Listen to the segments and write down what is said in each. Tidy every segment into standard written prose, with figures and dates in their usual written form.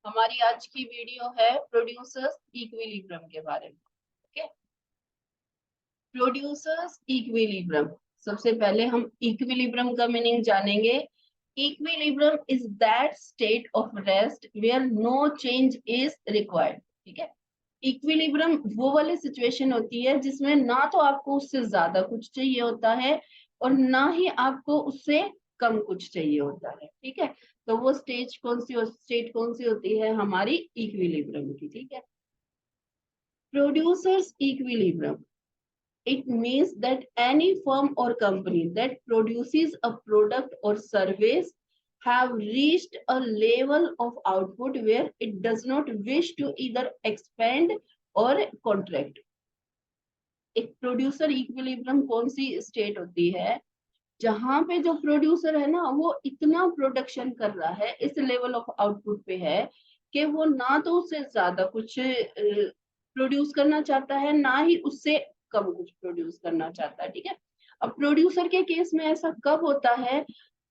हमारी आज की वीडियो है प्रोड्यूसर्स इक्विलिब्रियम के बारे में। Okay, producers equilibrium. सबसे पहले हम इक्विलिब्रियम का मीनिंग जानेंगे। Equilibrium is that state of rest where no change is required. ठीक है, इक्विलिब्रियम वो वाली सिचुएशन होती है जिसमें ना तो आपको उससे ज्यादा कुछ चाहिए होता है और ना ही आपको उससे कम कुछ चाहिए होता है। ठीक है, तो वो स्टेट कौन सी होती है हमारी इक्विलिब्रियम की। ठीक है, producers equilibrium, it means that any firm or company that produces a product or service have reached a level of output where it does not wish to either expand or contract। एक producer equilibrium कौन सी state होती है जहां पे जो producer है ना वो इतना प्रोडक्शन कर रहा है, इस लेवल ऑफ आउटपुट पे है कि वो ना तो उससे ज्यादा कुछ प्रोड्यूस करना चाहता है, ना ही उससे कम कुछ प्रोड्यूस करना चाहता है। ठीक है, अब प्रोड्यूसर के केस में ऐसा कब होता है?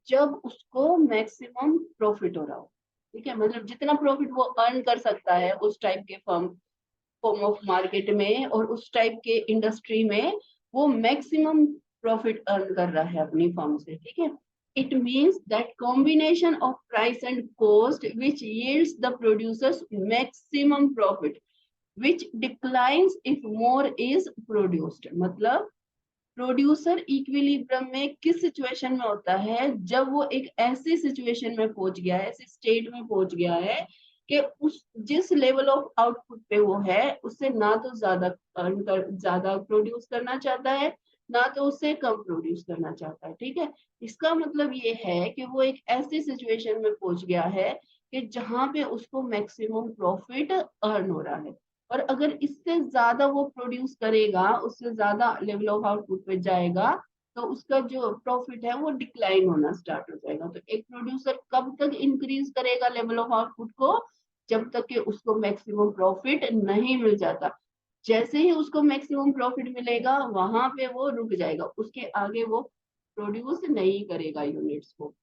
जब उसको मैक्सिमम प्रॉफिट हो रहा हो। ठीक है, मतलब जितना प्रॉफिट वो अर्न कर सकता है उस टाइप के फॉर्म ऑफ मार्केट में और उस टाइप के इंडस्ट्री में वो मैक्सिमम प्रॉफिट अर्न कर रहा है अपनी फर्म से। ठीक है, it means that combination of price and cost which yields the producers maximum profit which declines if more is produced. मतलब प्रोड्यूसर इक्विलिब्रियम में किस सिचुएशन में होता है? जब वो एक ऐसी सिचुएशन में पहुंच गया है, ऐसी स्टेट में पहुंच गया है कि उस जिस लेवल ऑफ आउटपुट पे वो है उससे ना तो ज्यादा प्रोड्यूस करना चाहता है, ना तो उससे कम प्रोड्यूस करना चाहता है। ठीक है, इसका मतलब ये है कि वो एक ऐसी सिचुएशन में पहुंच गया है कि जहां पे उसको मैक्सिमम प्रॉफिट अर्न हो रहा है। और अगर इससे ज्यादा वो प्रोड्यूस करेगा, उससे ज्यादा लेवल ऑफ आउटपुट पे जाएगा, तो उसका जो प्रॉफिट है वो डिक्लाइन होना स्टार्ट हो जाएगा। तो एक प्रोड्यूसर कब तक इंक्रीज करेगा लेवल ऑफ आउटपुट को? जब तक कि उसको मैक्सिमम प्रॉफिट नहीं मिल जाता। जैसे ही उसको मैक्सिमम प्रॉफिट मिलेगा वहां पे वो रुक जाएगा, उसके आगे वो प्रोड्यूस नहीं करेगा यूनिट्स को।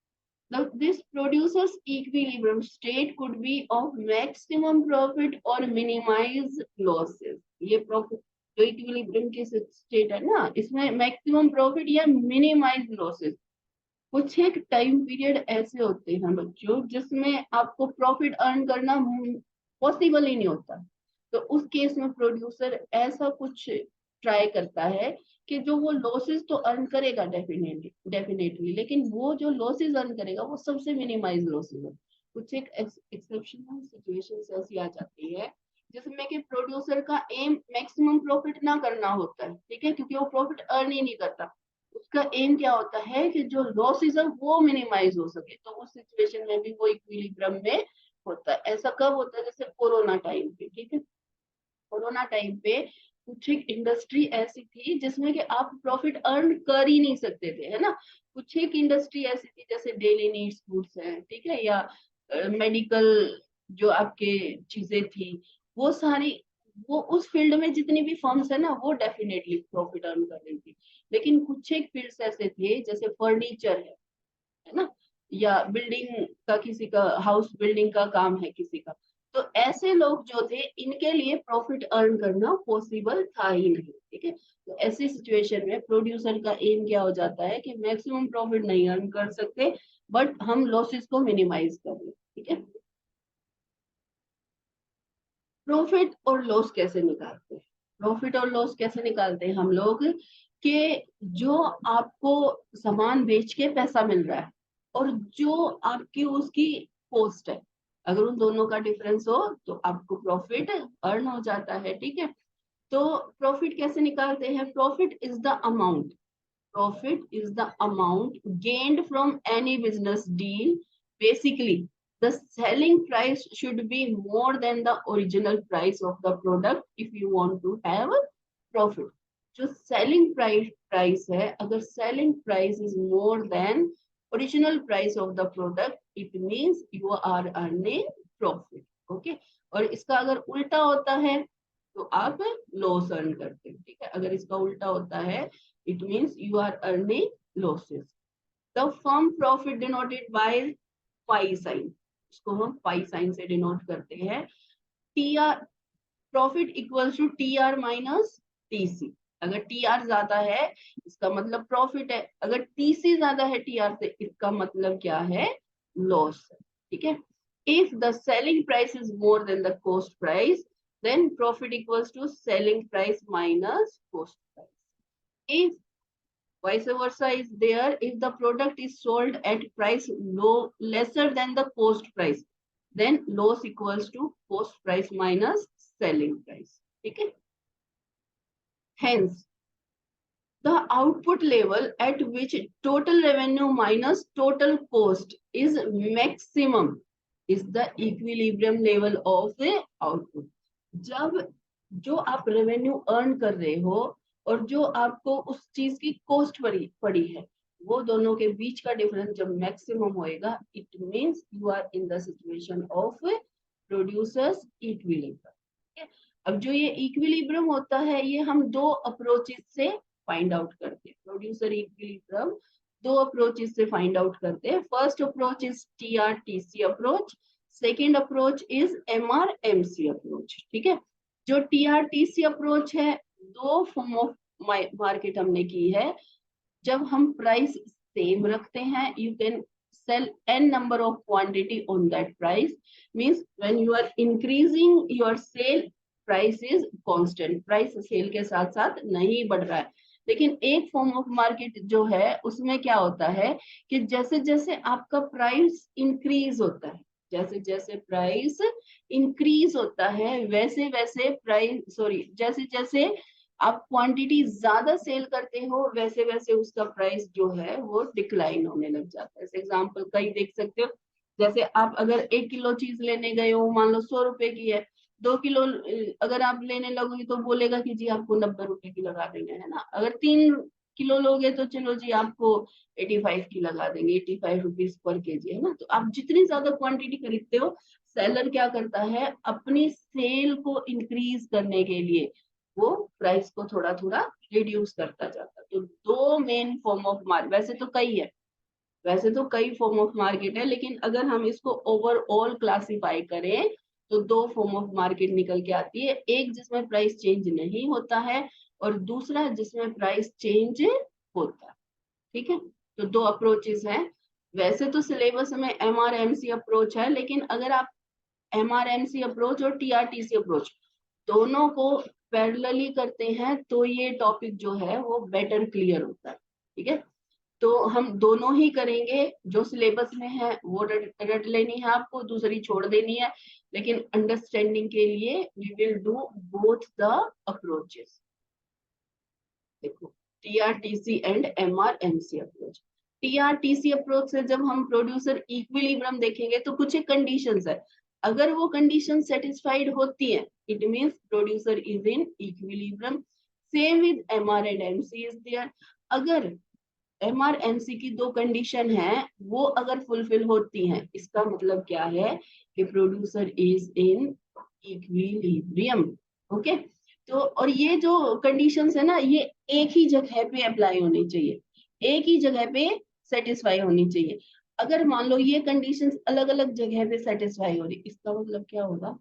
Now, this produces equilibrium state could be of maximum profit or minimize losses। ये प्रॉफिट जो इक्विलिब्रियम की स्टेट है ना, इसमें मैक्सिमम प्रॉफिट या मिनिमाइज लॉसेस। कुछ एक टाइम पीरियड ऐसे होते हैं बच्चों जिसमें आपको प्रॉफिट अर्न करना पॉसिबल ही नहीं होता। तो उस केस में प्रोड्यूसर ऐसा कुछ ट्राई करता है कि जो वो लॉसेस तो अर्न करेगा डेफिनेटली, लेकिन वो जो लॉसेस अर्न करेगा वो सबसे मिनिमाइज लॉसेस है। कुछ एक एक्सेप्शनल सिचुएशन ऐसी आ जाती है जिसमें कि प्रोड्यूसर का एम मैक्सिमम प्रॉफिट ना करना होता है। ठीक है, क्योंकि वो प्रॉफिट अर्न ही नहीं करता। उसका एम क्या होता है कि जो लॉसेस है वो मिनिमाइज हो सके। तो उस सिचुएशन में भी वो इक्विलिब्रियम में होता है। ऐसा कब होता है? जैसे कोरोना टाइम पे। ठीक है, कोरोना टाइम पे कुछ एक इंडस्ट्री ऐसी थी जिसमें कि आप प्रॉफिट अर्न कर ही नहीं सकते थे, है ना। कुछ एक इंडस्ट्री ऐसी थी जैसे डेली नीड्स गुड्स है, ठीक है, या मेडिकल जो आपके चीजें थी, वो सारी, वो उस फील्ड में जितनी भी फर्म्स है ना वो डेफिनेटली प्रॉफिट अर्न कर रही थी। लेकिन कुछ एक फील्ड्स ऐसे थे जैसे फर्नीचर है ना, या बिल्डिंग का, किसी का हाउस बिल्डिंग का काम है किसी का, तो ऐसे लोग जो थे इनके लिए प्रॉफिट अर्न करना पॉसिबल था ही नहीं। ठीक है, तो ऐसी सिचुएशन में प्रोड्यूसर का एम क्या हो जाता है कि मैक्सिमम प्रॉफिट नहीं अर्न कर सकते, बट हम लॉसेस को मिनिमाइज कर लें। ठीक है, प्रॉफिट और लॉस कैसे निकालते हैं? प्रॉफिट और लॉस कैसे निकालते हैं हम लोग? कि जो आपको सामान बेच के पैसा मिल रहा है और जो आपकी उसकी कॉस्ट है, अगर उन दोनों का डिफरेंस हो तो आपको प्रॉफिट अर्न हो जाता है। ठीक है, तो प्रॉफिट कैसे निकालते हैं? Profit is the amount, profit is the amount gained from any business deal। Basically, the selling price should be more than the original price of the product if you want to have a profit। जो selling price है, अगर selling price is more than original price of the product, it means you are earning profit। Okay, और इसका अगर उल्टा होता है तो आप लॉस अर्न करते हैं। ठीक है, अगर इसका उल्टा होता है it means you are earning losses। The firm profit denoted by phi sign। उसको हम पाई साइन से डिनोट करते हैं। T R profit equals to T R minus TC. अगर टी आर ज्यादा है इसका मतलब प्रॉफिट है, अगर टीसी ज्यादा है टी आर से इसका मतलब क्या है, लॉस है। ठीक है, if the selling price is more then the cost price then profit equals to selling price minus cost price. If vice versa is there, if the product is sold at price low lesser than the cost price, then loss equals to cost price minus selling price. Okay, hence the output level at which total revenue minus total cost is maximum is the equilibrium level of the output. जब जो आप revenue earn कर रहे हो और जो आपको उस चीज की कॉस्ट पड़ी है, वो दोनों के बीच का डिफरेंस जब मैक्सिमम होएगा, it means you are in the situation of producers equilibrium. अब जो ये इक्विलिब्रियम होता है ये हम दो अप्रोचेस से फाइंड आउट करते हैं। प्रोड्यूसर इक्विलिब्रियम दो अप्रोचेस से फाइंड आउट करते हैं। First approach is TRTC approach, second approach is MRMC approach. ठीक है, जो TRTC अप्रोच है, दो फॉर्म ऑफ मार्केट हमने की है। जब हम प्राइस सेम रखते हैं, you can sell n number of quantity on that price, means when you are increasing your sale, price is constant, price sale के साथ साथ नहीं बढ़ रहा है। लेकिन एक फॉर्म ऑफ मार्केट जो है उसमें क्या होता है कि जैसे जैसे आपका प्राइस इंक्रीज होता है, जैसे जैसे प्राइस इंक्रीज होता है वैसे वैसे जैसे जैसे आप क्वांटिटी ज्यादा सेल करते हो वैसे वैसे उसका प्राइस जो है वो डिक्लाइन होने लग जाता है। एग्जाम्पल कई देख सकते हो, जैसे आप अगर 1 किलो चीज लेने गए हो, मान लो 100 रुपए की है, 2 किलो अगर आप लेने लगोगे तो बोलेगा कि जी आपको 90 रुपए की लगा देंगे, है ना। अगर 3 किलो लोगे तो चलो जी आपको 85 की लगा देंगे, 85 रुपीज पर केजी, है ना। तो आप जितनी ज्यादा क्वांटिटी खरीदते हो, सेलर क्या करता है, अपनी सेल को इंक्रीज करने के लिए वो प्राइस को थोड़ा थोड़ा रिड्यूस करता जाता है। तो दो मेन फॉर्म ऑफ मार्केट, वैसे तो कई फॉर्म ऑफ मार्केट है, लेकिन अगर हम इसको ओवरऑल क्लासिफाई करें तो दो फॉर्म ऑफ मार्केट निकल के आती है। एक जिसमें प्राइस चेंज नहीं होता है और दूसरा जिसमें प्राइस चेंज होता है। ठीक है, तो दो अप्रोचेस हैं। वैसे तो सिलेबस में MRMC अप्रोच है, लेकिन अगर आप MRMC अप्रोच और TRTC अप्रोच दोनों को पैरेलली करते हैं तो ये टॉपिक जो है वो बेटर क्लियर होता है। ठीक है, तो हम दोनों ही करेंगे, जो सिलेबस में है वो रट लेनी है आपको, दूसरी छोड़ देनी है, लेकिन अंडरस्टैंडिंग के लिए we will do both the approaches. देखो, TRTC and MRMC approach. TRTC approach से जब हम प्रोड्यूसर इक्विलिब्रियम देखेंगे तो कुछ कंडीशंस है, अगर वो कंडीशन सेटिस्फाइड होती है it means producer is in equilibrium. Same with MRMC is there. अगर MRMC की दो कंडीशन है वो अगर फुलफिल होती हैं, इसका मतलब क्या है कि producer is in equilibrium. Okay, तो और ये जो कंडीशंस है ना, ये एक ही जगह पे अप्लाई होनी चाहिए, एक ही जगह पे सेटिस्फाई होनी चाहिए। अगर मान लो ये कंडीशंस अलग अलग जगह पे सेटिस्फाई हो रही, इसका मतलब क्या होगा,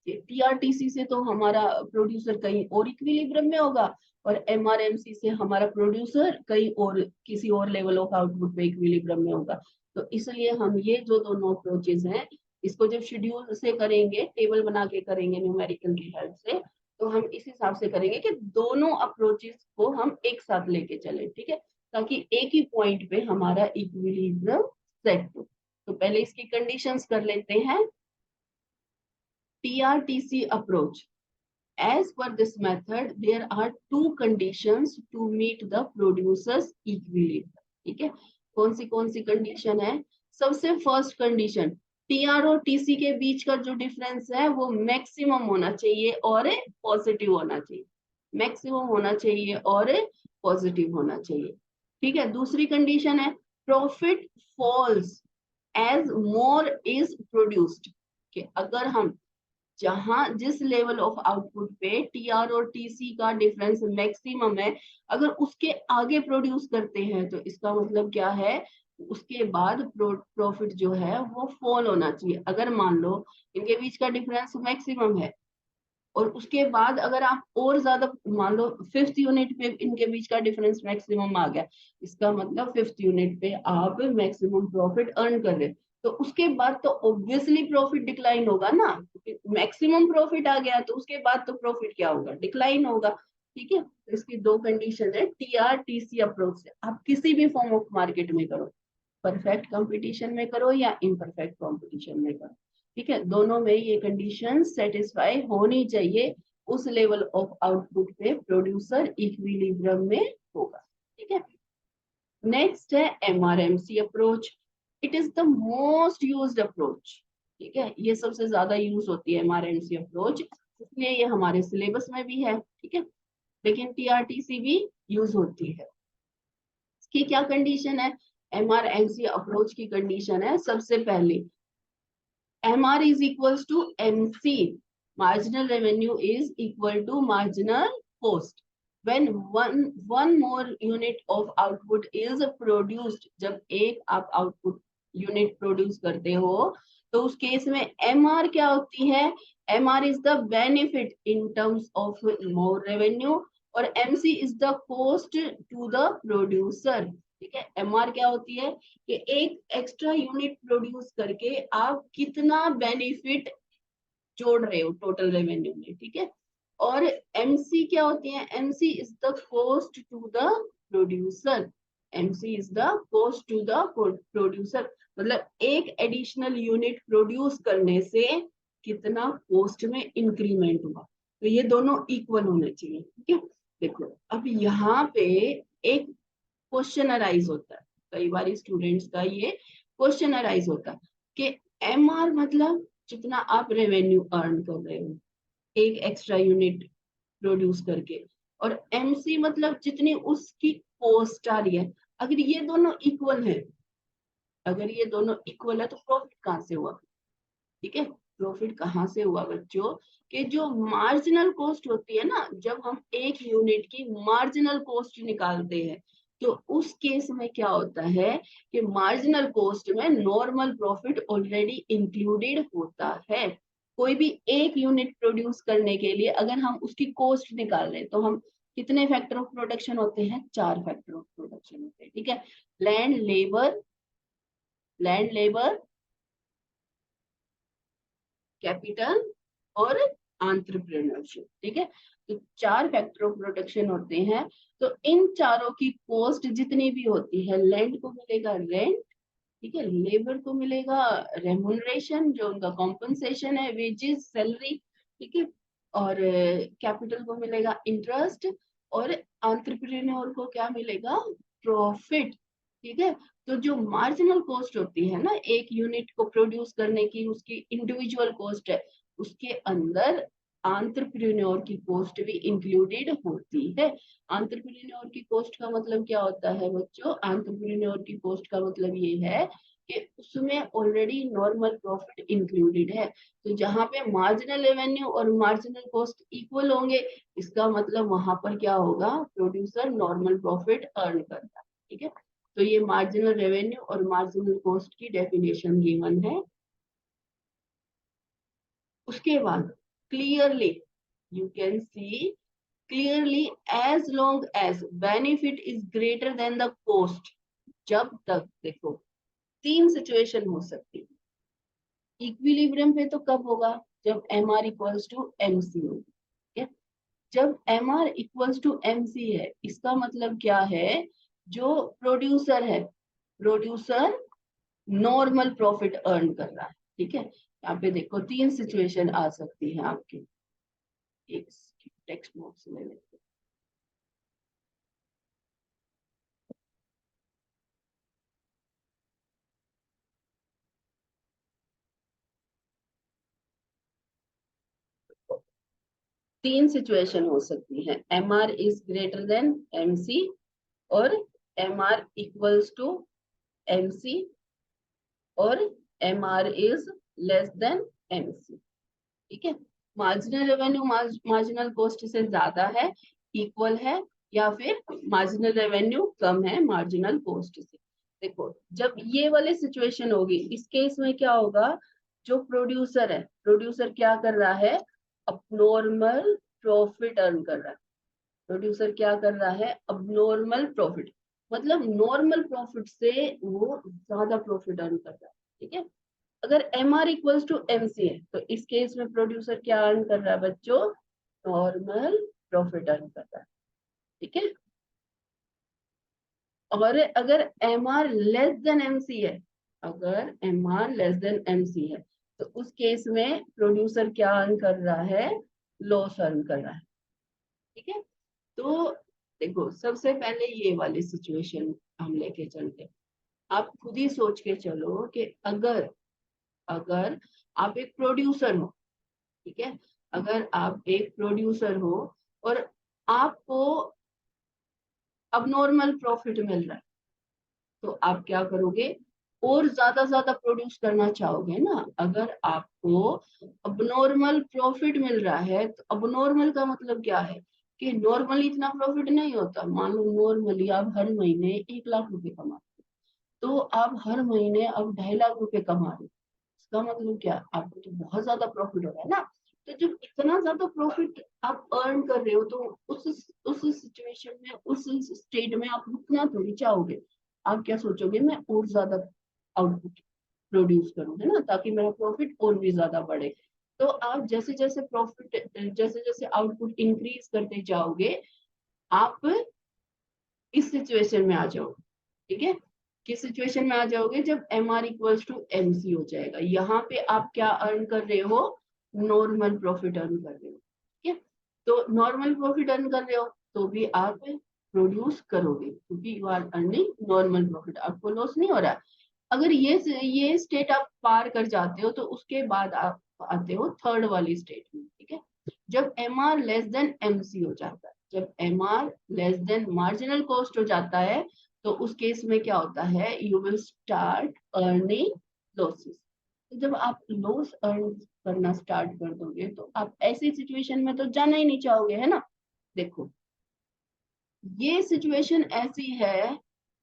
TRTC से तो हमारा प्रोड्यूसर कहीं और इक्विलिब्रियम में होगा और MRMC से हमारा प्रोड्यूसर कहीं और किसी और लेवल ऑफ आउटपुट पे इक्विलिब्रियम में होगा। तो इसलिए हम ये जो दोनों अप्रोचेस हैं इसको जब शेड्यूल से करेंगे, टेबल बना के करेंगे न्यूमेरिकल की हेल्प से, तो हम इस हिसाब से करेंगे कि दोनों अप्रोचेस को हम एक साथ लेके चले। ठीक है, ताकि एक ही पॉइंट पे हमारा इक्विलिब्रियम सेट हो। तो पहले इसकी कंडीशंस कर लेते हैं। TRTC approach. As per this method, there are two conditions to meet the producer's equilibrium. ठीक है, कौन सी कंडीशन है? सबसे फर्स्ट कंडीशन, TR और TC के बीच का जो डिफरेंस है वो मैक्सिमम होना चाहिए और पॉजिटिव होना चाहिए, मैक्सिमम होना चाहिए और पॉजिटिव होना चाहिए। ठीक है, दूसरी कंडीशन है profit falls as more is produced. अगर हम जहां जिस लेवल ऑफ आउटपुट पे TR और TC का डिफरेंस मैक्सिमम है, अगर उसके आगे प्रोड्यूस करते हैं तो इसका मतलब क्या है, उसके बाद प्रॉफिट जो है वो फॉल होना चाहिए। अगर मान लो इनके बीच का डिफरेंस मैक्सिमम है और उसके बाद अगर आप और ज्यादा मान लो फिफ्थ यूनिट पे इनके बीच का डिफरेंस मैक्सिमम आ गया, इसका मतलब फिफ्थ यूनिट पे आप मैक्सिमम प्रॉफिट अर्न कर रहे, तो उसके बाद तो ऑब्वियसली प्रॉफिट डिक्लाइन होगा ना। मैक्सिमम प्रॉफिट आ गया तो उसके बाद तो प्रॉफिट क्या होगा, डिक्लाइन होगा। ठीक है, तो इसकी दो कंडीशन है TRTC अप्रोच से। आप किसी भी फॉर्म ऑफ मार्केट में करो, परफेक्ट कंपटीशन में करो या इम्परफेक्ट कंपटीशन में करो, ठीक है, दोनों में ये कंडीशन सेटिस्फाई होनी चाहिए। उस लेवल ऑफ आउटपुट पे प्रोड्यूसर इक्विलिब्रियम में होगा। ठीक है, नेक्स्ट है MRMC approach. It is the most used approach. ठीक है, ये सबसे ज्यादा यूज होती है MRMC अप्रोच, इसलिए ये हमारे सिलेबस में भी है। ठीक है, लेकिन TRTC भी यूज होती है। इसकी क्या कंडीशन है, MRMC अप्रोच की कंडीशन है सबसे पहले MR is equals to MC. Marginal revenue is equal to marginal cost. When one more unit of output is produced, जब एक आप output unit produce करते हो तो उस केस में MR क्या होती है, MR is the benefit in terms of more revenue और MC is the cost to the producer। ठीक है, MR क्या होती है कि एक एक्स्ट्रा यूनिट प्रोड्यूस करके आप कितना बेनिफिट जोड़ रहे हो टोटल रेवेन्यू में। ठीक है, और MC क्या होती है, MC is the cost to the producer. MC is the cost to the producer, मतलब एक एडिशनल यूनिट प्रोड्यूस करने से कितना कॉस्ट में इंक्रीमेंट हुआ, तो ये दोनों इक्वल होने चाहिए। ठीक है, देखो अब यहाँ पे एक क्वेश्चन अराइज होता है, कई बार स्टूडेंट्स का ये क्वेश्चन अराइज होता है कि MR मतलब जितना आप रेवेन्यू अर्न कर रहे हो एक एक्स्ट्रा यूनिट प्रोड्यूस करके, और MC मतलब जितनी उसकी कॉस्ट आ रही है। अगर ये दोनों इक्वल है, अगर ये दोनों इक्वल है तो प्रॉफिट कहाँ से हुआ। ठीक है, प्रॉफिट कहाँ से हुआ बच्चों, कि जो मार्जिनल कॉस्ट होती है ना, जब हम एक यूनिट की मार्जिनल कॉस्ट निकालते हैं तो उस केस में क्या होता है कि मार्जिनल कॉस्ट में नॉर्मल प्रॉफिट ऑलरेडी इंक्लूडेड होता है। कोई भी एक यूनिट प्रोड्यूस करने के लिए अगर हम उसकी कॉस्ट निकाल रहे हैं तो हम कितने फैक्टर ऑफ प्रोडक्शन होते हैं, 4 फैक्टर ऑफ प्रोडक्शन होते हैं। ठीक है, land labour, land labour, capital और एंटरप्रेन्योरशिप। ठीक है, तो 4 फैक्टर ऑफ प्रोडक्शन होते हैं। तो इन चारों की कॉस्ट जितनी भी होती है, लैंड को मिलेगा रेंट, ठीक है, लेबर को मिलेगा रेम्युनरेशन जो उनका कॉम्पनसेशन है, वेजेस, सैलरी, ठीक है, और कैपिटल को मिलेगा इंटरेस्ट, और एंटरप्रेन्योर को क्या मिलेगा, प्रॉफिट। ठीक है, तो जो मार्जिनल कॉस्ट होती है ना एक यूनिट को प्रोड्यूस करने की, उसकी इंडिविजुअल कॉस्ट है, उसके अंदर एंटरप्रेन्योर की कॉस्ट भी इंक्लूडेड होती है। एंटरप्रेन्योर की कॉस्ट का मतलब क्या होता है बच्चों, एंटरप्रेन्योर की कॉस्ट का मतलब ये है कि उसमें ऑलरेडी नॉर्मल प्रॉफिट इंक्लूडेड है। तो जहां पे मार्जिनल रेवेन्यू और मार्जिनल कॉस्ट इक्वल होंगे, इसका मतलब वहां पर क्या होगा, प्रोड्यूसर नॉर्मल प्रॉफिट अर्न करता है। ठीक है, तो ये मार्जिनल रेवेन्यू और मार्जिनल कॉस्ट की डेफिनेशन गिवन है। उसके बाद clearly you can see, clearly as long as benefit is greater than the cost, जब तक, देखो 3 सिचुएशन हो सकती है। इक्विलिब्रियम पे तो कब होगा, जब MR इक्वल्स टू MC हो। ठीक है, जब MR इक्वल्स टू MC है, इसका मतलब क्या है, जो प्रोड्यूसर है, प्रोड्यूसर नॉर्मल प्रॉफिट अर्न कर रहा है। ठीक है, यहाँ पे देखो 3 सिचुएशन आ सकती है आपकी, एक टेक्स्ट बॉक्स में लेते हैं। 3 सिचुएशन हो सकती है, MR is greater then MC, और MR इक्वल्स टू MC, और MR is less than MC। ठीक है, मार्जिनल रेवेन्यू मार्जिनल कॉस्ट से ज्यादा है, इक्वल है, या फिर मार्जिनल रेवेन्यू कम है मार्जिनल कॉस्ट से। देखो जब ये वाली सिचुएशन होगी, इस केस में क्या होगा, जो प्रोड्यूसर है, प्रोड्यूसर क्या कर रहा है, अब नॉर्मल प्रॉफिट अर्न कर रहा है। प्रोड्यूसर क्या कर रहा है, अब नॉर्मल प्रॉफिट, मतलब नॉर्मल प्रॉफिट से वो ज्यादा प्रॉफिट अर्न कर रहा है। ठीक है, अगर M R equals to M C है तो इस केस में प्रोड्यूसर क्या अर्न कर रहा है बच्चों, नॉर्मल प्रॉफिट अर्न कर रहा है। ठीक है, और अगर M R less than M C है, अगर M R less than M C है तो उस केस में प्रोड्यूसर क्या अर्न कर रहा है, लॉस अर्न कर रहा है। ठीक है, तो देखो सबसे पहले ये वाली सिचुएशन हम लेके चलते हैं। आप खुद ही सोच के चलो कि अगर अगर आप एक प्रोड्यूसर हो, ठीक है, अगर आप एक प्रोड्यूसर हो और आपको अब नॉर्मल प्रॉफिट मिल रहा है, तो आप क्या करोगे, और ज्यादा प्रोड्यूस करना चाहोगे ना। अगर आपको अब नॉर्मल प्रॉफिट मिल रहा है, तो अब नॉर्मल का मतलब क्या है कि नॉर्मली इतना प्रॉफिट नहीं होता। मान लो नॉर्मली आप हर महीने 1 लाख रुपए कमाते हो, तो आप हर महीने अब 2.5 लाख रुपए कमा रहे हो। इसका मतलब क्या, आपको तो बहुत ज्यादा प्रॉफिट हो रहा है ना। तो जब इतना ज्यादा प्रॉफिट आप अर्न कर रहे हो, तो उस सिचुएशन में, उस स्टेट में आप रुकना थोड़ी चाहोगे। आप क्या सोचोगे, मैं और ज्यादा आउटपुट प्रोड्यूस करूं, है ना, ताकि मेरा प्रॉफिट और भी ज्यादा बढ़े। तो आप जैसे जैसे प्रॉफिट, जैसे जैसे आउटपुट इंक्रीज करते जाओगे, आप इस सिचुएशन में आ जाओगे। ठीक है, किस सिचुएशन में आ जाओगे, जब M R equals to M C हो जाएगा। यहाँ पे आप क्या अर्न कर रहे हो, नॉर्मल प्रॉफिट अर्न कर रहे हो। ठीक है, तो नॉर्मल प्रॉफिट अर्न कर रहे हो तो भी आप प्रोड्यूस करोगे, क्योंकि you are earning normal profit, आपको लॉस नहीं हो रहा है। अगर ये स्टेट आप पार कर जाते हो, तो उसके बाद आप आते हो थर्ड वाली स्टेट में। ठीक है, जब M R less than M C हो जाता है, जब M R less than marginal cost हो जाता है, तो उस केस में क्या होता है, you will start earning losses. जब आप लॉस अर्न करना स्टार्ट कर दोगे, तो आप ऐसी सिचुएशन में तो जाना ही नहीं चाहोगे, है ना। देखो ये सिचुएशन ऐसी है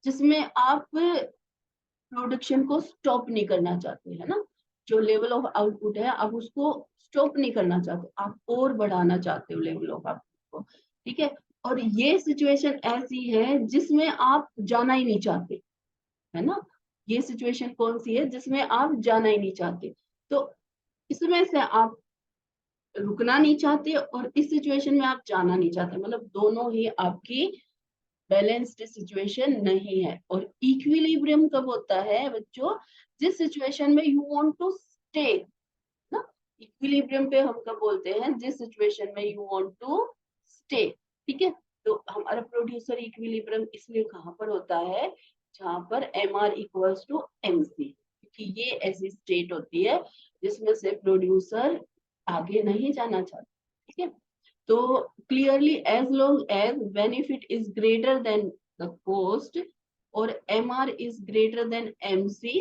जिसमें आप प्रोडक्शन को स्टॉप नहीं करना चाहते, है ना। जो लेवल ऑफ आउटपुट है आप उसको स्टॉप नहीं करना चाहते, आप और बढ़ाना चाहते हो लेवल ऑफ आउटपुट को। ठीक है, और ये सिचुएशन ऐसी है जिसमें आप जाना ही नहीं चाहते, है ना। ये सिचुएशन कौन सी है, जिसमें आप जाना ही नहीं चाहते। तो इसमें से आप रुकना नहीं चाहते और इस सिचुएशन में आप जाना नहीं चाहते, मतलब दोनों ही आपकी बैलेंस्ड सिचुएशन नहीं है। और इक्विलिब्रियम कब होता है बच्चों, जिस सिचुएशन में यू वांट टू स्टे ना। इक्विलिब्रियम पे हम कब बोलते हैं, जिस सिचुएशन में यू वांट टू स्टे। ठीक है, तो हमारा प्रोड्यूसर इक्विलिब्रियम इसलिए कहाँ पर होता है, जहां पर M R equals to M C, क्योंकि ये ऐसी स्टेट होती है जिसमें से प्रोड्यूसर आगे नहीं जाना चाहता। ठीक है, तो clearly as long as benefit is greater than the cost or MR is greater than MC,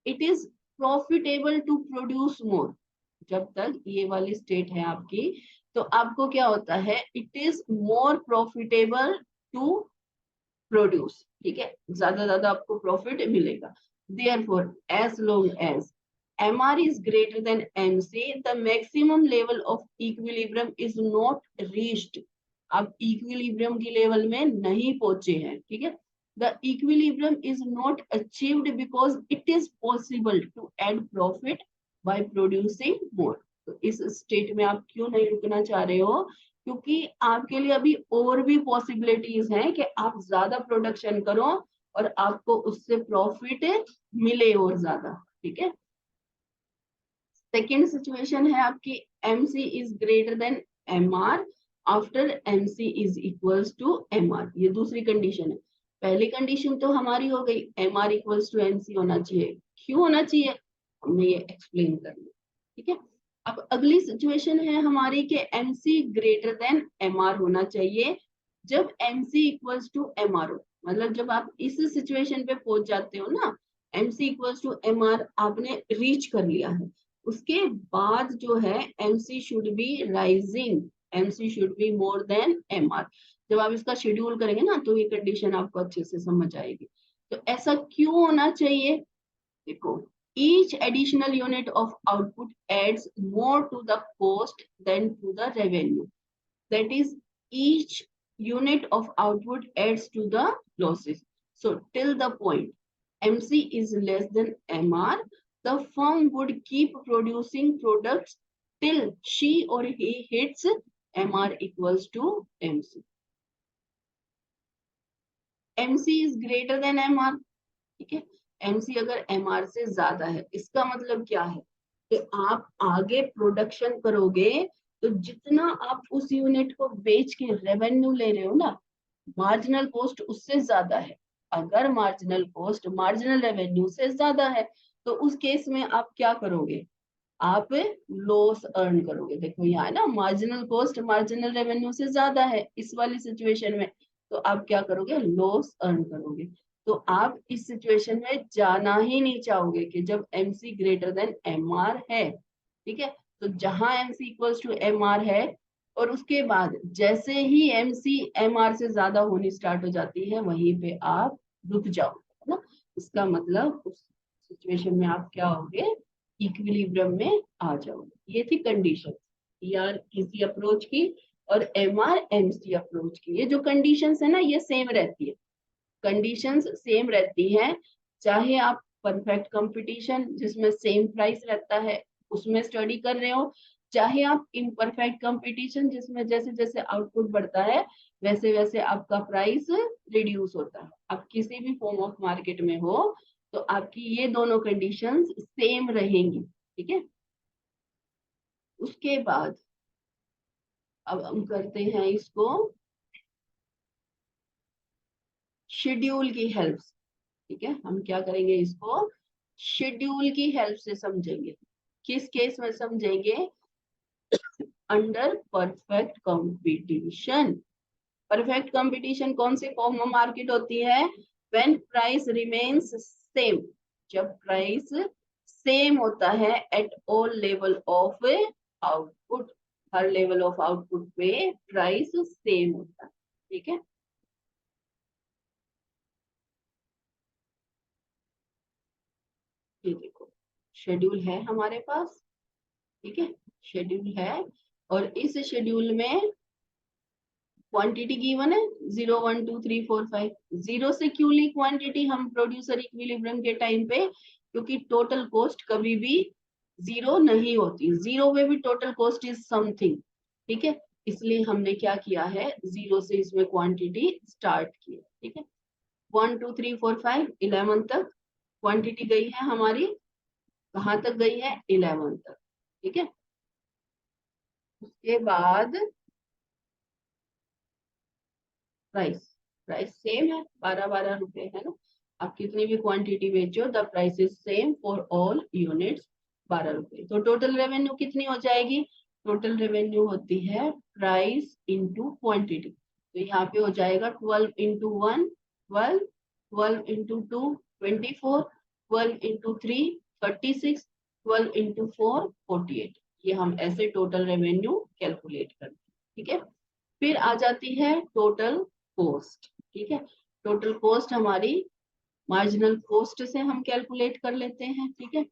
it is profitable to produce more। जब तक ये वाली स्टेट है आपकी, तो आपको क्या होता है, it is more profitable to produce. ठीक है, ज्यादा आपको प्रॉफिट मिलेगा। Therefore, as long as MR is greater than MC, the maximum level of equilibrium is not reached। आप इक्विलिब्रियम की लेवल में नहीं पहुंचे हैं। ठीक है, the equilibrium is not achieved because it is possible to add profit by producing more। तो इस स्टेट में आप क्यों नहीं रुकना चाह रहे हो, क्योंकि आपके लिए अभी और भी पॉसिबिलिटीज हैं कि आप ज्यादा प्रोडक्शन करो और आपको उससे प्रॉफिट मिले और ज्यादा। ठीक है, सेकेंड सिचुएशन है आपकी, MC is greater than MR after MC is equals to MR। ये दूसरी कंडीशन है। पहली कंडीशन तो हमारी हो गई, MR इक्वल्स टू MC होना चाहिए। क्यों होना चाहिए, हमने ये एक्सप्लेन कर लिया। ठीक है, अब अगली सिचुएशन है हमारी कि MC ग्रेटर देन MR होना चाहिए जब MC इक्वल्स टू MR हो। मतलब जब आप इस सिचुएशन पे पहुंच जाते हो ना, MC इक्वल्स टू MR आपने रीच कर लिया है, उसके बाद जो है MC should be rising, MC should be more than MR। जब आप इसका शेड्यूल करेंगे ना, तो ये कंडीशन आपको अच्छे से समझ आएगी। तो ऐसा क्यों होना चाहिए? देखो, each additional unit of output adds more to the cost than to the revenue. That is, each unit of output adds to the losses. So till the point MC is less than MR, the firm would keep producing products till she or he hits MR equals to MC. MC is greater than MR. ठीक है, MC अगर MR से ज्यादा है, इसका मतलब क्या है कि आप आगे प्रोडक्शन करोगे तो जितना आप उस यूनिट को बेच के रेवेन्यू ले रहे हो ना, मार्जिनल कॉस्ट उससे ज्यादा है। अगर मार्जिनल कॉस्ट मार्जिनल रेवेन्यू से ज्यादा है तो उस केस में आप क्या करोगे? आप लॉस अर्न करोगे। देखो यहाँ है ना, मार्जिनल कॉस्ट मार्जिनल रेवेन्यू से ज्यादा है इस वाली सिचुएशन में, तो आप क्या करोगे? लॉस अर्न करोगे। तो आप इस सिचुएशन में जाना ही नहीं चाहोगे कि जब MC ग्रेटर देन MR है। ठीक है, तो जहां MC इक्वल्स टू MR है और उसके बाद जैसे ही MC MR से ज्यादा होनी स्टार्ट हो जाती है, वहीं पे आप रुक जाओ, है ना। इसका मतलब उस सिचुएशन में आप क्या होगे? इक्विलिब्रियम में आ जाओगे। ये थी कंडीशन ER किसी अप्रोच की और MR MC अप्रोच की। ये जो कंडीशंस है ना, ये सेम रहती है, कंडीशंस सेम रहती हैं, चाहे आप परफेक्ट कंपटीशन जिसमें सेम प्राइस रहता है उसमें स्टडी कर रहे हो, चाहे आप इम्परफेक्ट कंपटीशन जिसमें जैसे जैसे आउटपुट बढ़ता है वैसे वैसे आपका प्राइस रिड्यूस होता है। आप किसी भी फॉर्म ऑफ मार्केट में हो तो आपकी ये दोनों कंडीशंस सेम रहेंगी। ठीक है, उसके बाद अब हम करते हैं इसको शेड्यूल की हेल्प। ठीक है, हम क्या करेंगे? इसको शेड्यूल की हेल्प से समझेंगे। किस केस में समझेंगे? Under perfect competition. Perfect competition कौन से फॉर्म में मार्केट होती है? व्हेन प्राइस रिमेन्स सेम, जब प्राइस सेम होता है eight all level of output, her level of output पे प्राइस सेम होता है। ठीक है, ये देखो शेड्यूल है हमारे पास। ठीक है, शेड्यूल है और इस शेड्यूल में क्वांटिटी गिवन है 0 1 2 3 4 5। जीरो से क्यों ली क्वांटिटी हम प्रोड्यूसर इक्विलिब्रियम के टाइम पे? क्योंकि टोटल कॉस्ट कभी भी जीरो नहीं होती, जीरो में भी टोटल कॉस्ट इज समथिंग। ठीक है, इसलिए हमने क्या किया है? जीरो से इसमें क्वांटिटी स्टार्ट की। ठीक है, 1 2 3 4 5 11 तक क्वांटिटी गई है हमारी। कहाँ तक गई है? 11 तक। ठीक है, उसके बाद प्राइस, प्राइस सेम है 12-12 रुपए, है ना। आप कितनी भी क्वांटिटी बेचो the price is same for all units, 12 रुपए। तो टोटल रेवेन्यू कितनी हो जाएगी? टोटल रेवेन्यू होती है प्राइस इंटू क्वांटिटी। तो यहाँ पे हो जाएगा 12 इंटू 1 12, 12 इंटू 2 24, 12 इंटू 3 36, 12 इंटू 4 48। ये हम ऐसे टोटल रेवेन्यू कैलकुलेट करते हैं। ठीक है, फिर आ जाती है टोटल कॉस्ट। ठीक है, टोटल कॉस्ट हमारी मार्जिनल कॉस्ट से हम कैलकुलेट कर लेते हैं। ठीक है,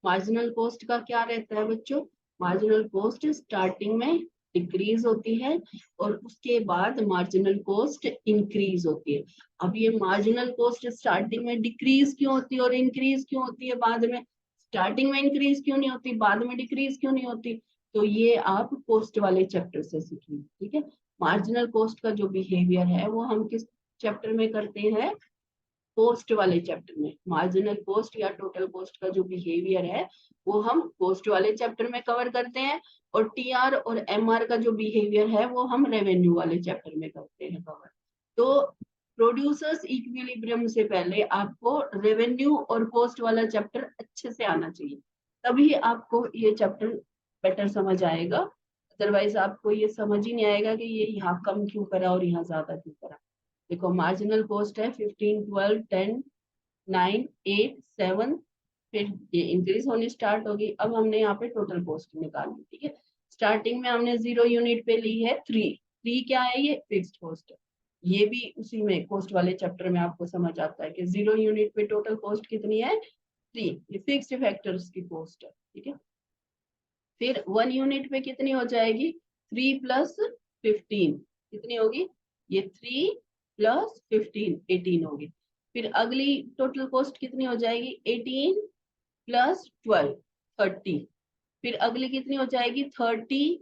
मार्जिनल कॉस्ट का क्या रहता है बच्चों? मार्जिनल कॉस्ट स्टार्टिंग में डिक्रीज होती है और उसके बाद मार्जिनल कॉस्ट इंक्रीज होती है। अब ये मार्जिनल कॉस्ट स्टार्टिंग में डिक्रीज क्यों होती है और इंक्रीज क्यों होती है बाद में? स्टार्टिंग में इंक्रीज क्यों नहीं होती, बाद में डिक्रीज क्यों नहीं होती? तो ये आप कॉस्ट वाले चैप्टर से सीखेंगे। ठीक है, मार्जिनल कॉस्ट का जो बिहेवियर है वो हम किस चैप्टर में करते हैं? कॉस्ट वाले चैप्टर में। मार्जिनल कॉस्ट या टोटल कॉस्ट का जो बिहेवियर है वो हम कॉस्ट वाले चैप्टर में कवर करते हैं और TR और MR का जो बिहेवियर है वो हम रेवेन्यू वाले चैप्टर में करते हैं कवर। तो प्रोड्यूसर्स इक्विलिब्रियम से पहले आपको रेवेन्यू और कॉस्ट वाला चैप्टर अच्छे से आना चाहिए, तभी आपको ये चैप्टर बेटर समझ आएगा। अदरवाइज आपको ये समझ ही नहीं आएगा कि ये यहाँ कम क्यों करा और यहाँ ज्यादा क्यों करा। देखो मार्जिनल कॉस्ट है 15 12 10 9 8 7, फिर ये इंक्रीज होनी स्टार्ट होगी। अब हमने यहाँ पे टोटल कॉस्ट निकालनी। ठीक है, स्टार्टिंग में हमने 0 यूनिट पे ली है 3। 3 क्या है? ये फिक्स्ड कॉस्ट है। ये भी उसी में कॉस्ट वाले चैप्टर में आपको समझ आता है कि 0 यूनिट पे टोटल कॉस्ट कितनी है 3, ये फिक्स्ड फैक्टर्स की कॉस्ट है, ठीक है। फिर 1 यूनिट पे कितनी हो जाएगी 3 प्लस 15 कितनी होगी, ये 3 प्लस 15 18 होगी। फिर अगली टोटल कॉस्ट कितनी हो जाएगी 18 प्लस 12 30। फिर अगली कितनी हो जाएगी 30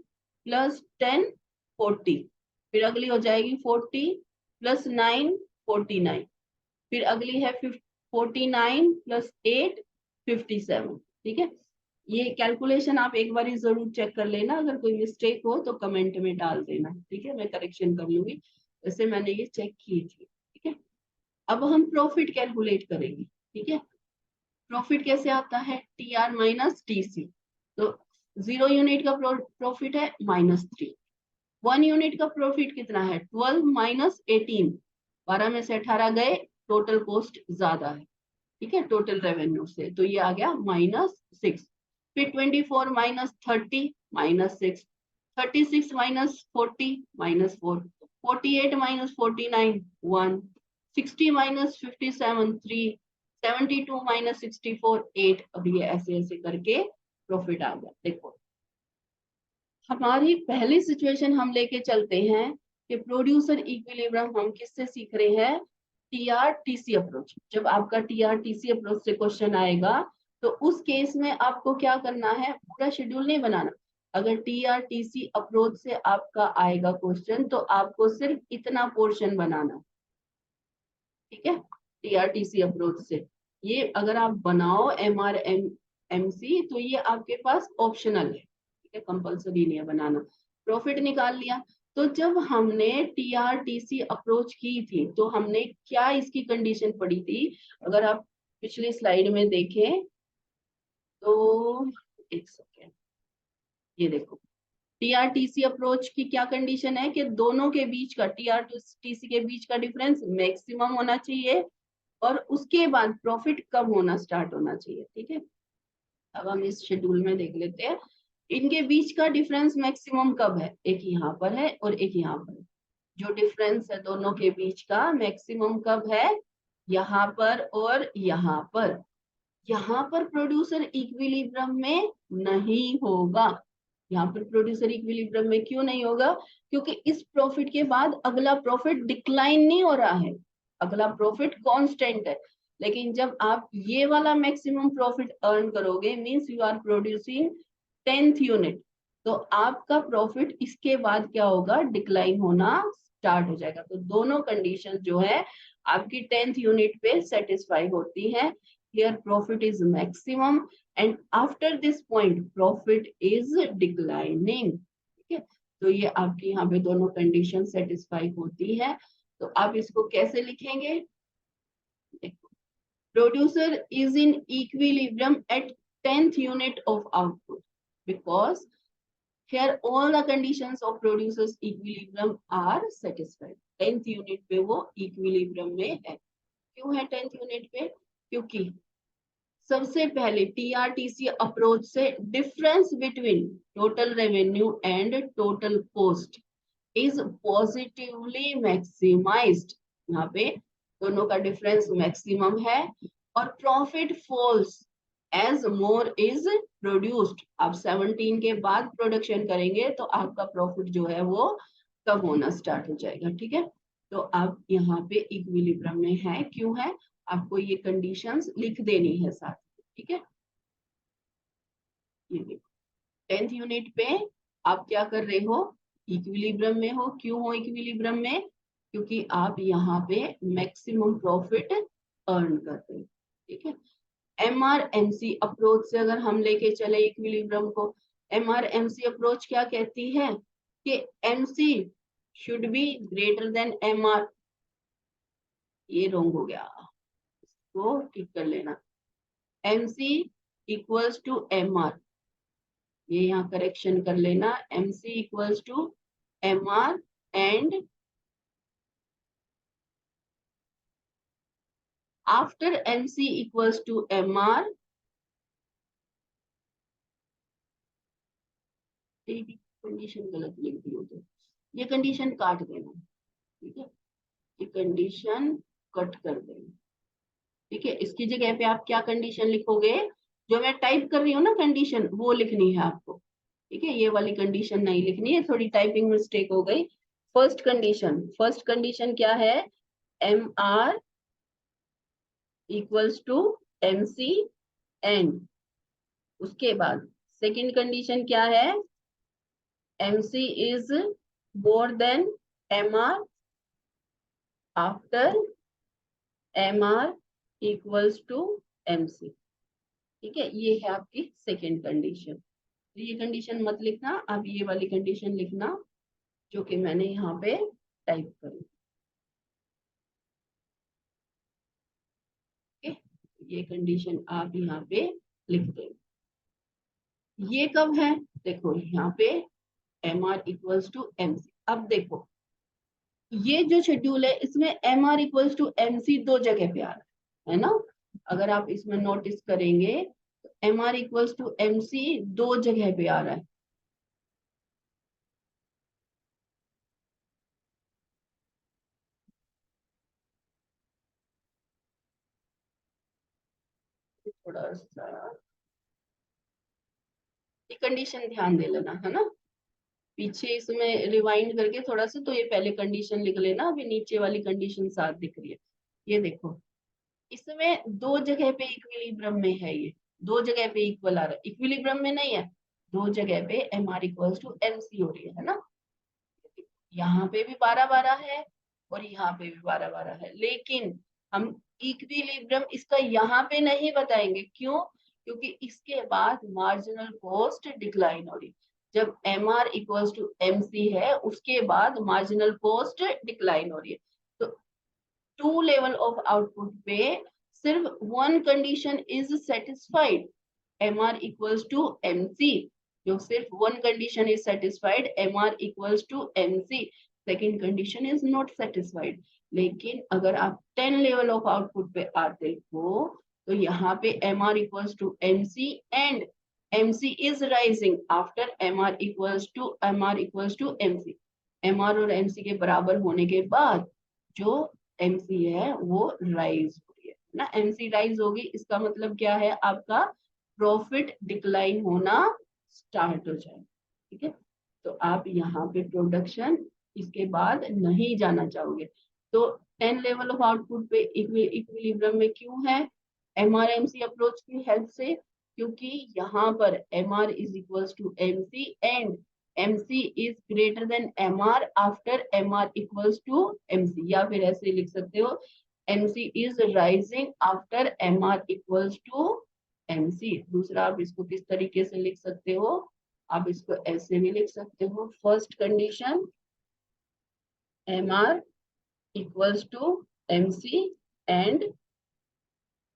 प्लस 10 40। फिर अगली हो जाएगी 40 प्लस 9 49। फिर अगली है 49 प्लस 8 57, ठीक है। ये कैलकुलेशन आप एक बार जरूर चेक कर लेना, अगर कोई मिस्टेक हो तो कमेंट में डाल देना, ठीक है, मैं करेक्शन कर लूंगी। वैसे मैंने ये चेक की थी, ठीक है। अब हम प्रॉफिट कैलकुलेट करेंगे, ठीक है। प्रॉफिट कैसे आता है T R minus T C. तो 0 यूनिट का प्रॉफिट है -3। 1 यूनिट का प्रॉफिट कितना है 12 माइनस 18, 12 में से 18 गए, टोटल कॉस्ट ज्यादा है, ठीक है, टोटल रेवेन्यू से, तो ये आ गया -6। फिर 24 minus 30 -6, 36 minus 40 -4, 48 minus 49 1, 60 minus 57 3, 72 minus 64 8। अब ये ऐसे ऐसे करके प्रॉफिट आ गया। देखो हमारी पहली सिचुएशन हम लेके चलते हैं कि प्रोड्यूसर इक्विलिब्रियम हम किससे सीख रहे हैं टीआरटीसी अप्रोच। जब आपका टीआरटीसी अप्रोच से क्वेश्चन आएगा तो उस केस में आपको क्या करना है, पूरा शेड्यूल नहीं बनाना। अगर टीआरटीसी अप्रोच से आपका आएगा क्वेश्चन तो आपको सिर्फ इतना पोर्शन बनाना, ठीक है। टीआरटीसी अप्रोच से ये अगर आप बनाओ एमआरएमसी तो ये आपके पास ऑप्शनल है, ठीक है, कंपल्सरी नहीं है बनाना। प्रॉफिट निकाल लिया, तो जब हमने टीआरटीसी अप्रोच की थी तो हमने क्या इसकी कंडीशन पड़ी थी, अगर आप पिछली स्लाइड में देखें तो एक सेकेंड, ये देखो टीआरटीसी अप्रोच की क्या कंडीशन है कि दोनों के बीच का टीआरटीसी के बीच का डिफरेंस मैक्सिमम होना चाहिए और उसके बाद प्रॉफिट कम होना स्टार्ट होना चाहिए, ठीक है। अब हम इस शेड्यूल में देख लेते हैं इनके बीच का डिफरेंस मैक्सिमम कब है, एक यहाँ पर है और एक यहाँ पर है। जो डिफरेंस है दोनों के बीच का मैक्सिमम कब है, यहाँ पर और यहाँ पर। यहाँ पर प्रोड्यूसर इक्विलिब्रियम में नहीं होगा। यहाँ पर प्रोड्यूसर इक्विलिब्रियम में क्यों नहीं होगा, क्योंकि इस प्रॉफिट के बाद अगला प्रॉफिट डिक्लाइन नहीं हो रहा है, अगला प्रॉफिट कांस्टेंट है। लेकिन जब आप ये वाला मैक्सिमम प्रॉफिट अर्न करोगे means you are producing 10th unit, तो आपका प्रॉफिट इसके बाद क्या होगा, डिक्लाइन होना स्टार्ट हो जाएगा। तो दोनों कंडीशन जो है आपकी 10th यूनिट पे सेटिस्फाई होती है। Here profit is maximum and after this point profit is declining, ठीक है। तो ये आपकी यहाँ पे दोनों कंडीशन सेटिस्फाई होती है। तो आप इसको कैसे लिखेंगे, producer is in equilibrium at 10th unit of output because here all the conditions of producers equilibrium are satisfied। 10th unit पे वो इक्विलिब्रियम में है। क्यों है 10th यूनिट पे, क्योंकि सबसे पहले टीआरटीसी अप्रोच से difference between total revenue and total cost is positively maximized. यहाँ पे दोनों का डिफरेंस मैक्सिमम है और profit falls as more is produced. आप 17 के बाद प्रोडक्शन करेंगे तो आपका प्रॉफिट जो है वो कम होना स्टार्ट हो जाएगा, ठीक है। तो आप यहाँ पे इक्विलिब्रियम में है, क्यों है, आपको ये कंडीशंस लिख देनी है साथ, ठीक है। ये देखो 10th यूनिट पे आप क्या कर रहे हो, इक्विलिब्रियम में हो। क्यों हो इक्विलिब्रियम में, क्योंकि आप यहाँ पे मैक्सिमम प्रॉफिट अर्न कर रहे हो, ठीक है। एमआरएमसी अप्रोच से अगर हम लेके चले इक्विलिब्रियम को, एमआरएमसी अप्रोच क्या कहती है कि MC should be greater than MR. ये रॉन्ग हो गया, इसको ठीक कर लेना। एमसी इक्वल्स टू एमआर, ये यहाँ करेक्शन कर लेना। MC equals to MR and after MC equals to MR, condition गलत लिख दी हो तो ये कंडीशन काट देना, ठीक है। ये कंडीशन कट कर देंगे। ठीक है, इसकी जगह पे आप क्या कंडीशन लिखोगे, जो मैं टाइप कर रही हूँ ना कंडीशन, वो लिखनी है आपको। ठीक है, ये वाली कंडीशन नहीं लिखनी है, थोड़ी टाइपिंग मिस्टेक हो गई। फर्स्ट कंडीशन क्या है, M R equals to M C and, उसके बाद सेकंड कंडीशन क्या है, M C is more than M R after M R equals to M C. ठीक है, ये है आपकी सेकेंड कंडीशन। तो ये कंडीशन मत लिखना, आप ये वाली कंडीशन लिखना जो कि मैंने यहाँ पे टाइप करी। ठीक है, ये कंडीशन आप यहाँ पे लिख दें। ये कब है, देखो यहाँ पे M R equals to M C. अब देखो ये जो शेड्यूल है इसमें M R equals to M C दो जगह पे आ रहा है ना। अगर आप इसमें नोटिस करेंगे तो M R equals to M C दो जगह पे आ रहा है। थोड़ा सा ये कंडीशन ध्यान दे लेना है ना, पीछे इसमें रिवाइंड करके थोड़ा सा, तो ये पहले कंडीशन लिख लेना, अभी नीचे वाली कंडीशन साथ दिख रही है। ये देखो इसमें दो जगह पे इक्विलिब्रियम में है, ये दो जगह पे इक्वल आ रहा है, इक्विलिब्रियम में नहीं है, दो जगह पे M R equals to M C हो रही है ना। यहाँ पे भी 12-12 है और यहाँ पे भी 12-12 है, लेकिन हम इक्विलिब्रियम इसका यहाँ पे नहीं बताएंगे, क्यों, क्योंकि इसके बाद मार्जिनल कॉस्ट डिक्लाइन हो रही। जब M R equals to M C है उसके बाद मार्जिनल कॉस्ट डिक्लाइन हो रही है। तो टू लेवल ऑफ आउटपुट पे सिर्फ one condition is satisfied, M R equals to M C. जो सिर्फ one condition is satisfied, M R equals to M C, second condition is not satisfied. लेकिन अगर आप 10 लेवल ऑफ आउटपुट पे आते हो तो यहाँ पे M R equals to M C and M C is rising after M R equals to M C. M R और एम सी के बराबर होने के बाद जो एम सी है वो राइज हो रही है ना, एम सी राइज होगी, इसका मतलब क्या है, आपका प्रॉफिट डिक्लाइन होना स्टार्ट हो जाए। ठीक है, तो आप यहाँ पे प्रोडक्शन इसके बाद नहीं जाना चाहोगे। तो 10 लेवल ऑफ आउटपुट पे इक्विलिब्रियम में क्यों है, एमआरएमसी अप्रोच की हेल्प से, क्योंकि यहाँ पर M R is equals to M C and M C is greater than M R after M R equals to M C, या फिर ऐसे लिख सकते हो M C is rising after M R equals to M C. दूसरा आप इसको किस तरीके से लिख सकते हो, आप इसको ऐसे भी लिख सकते हो, first condition M R equals to M C and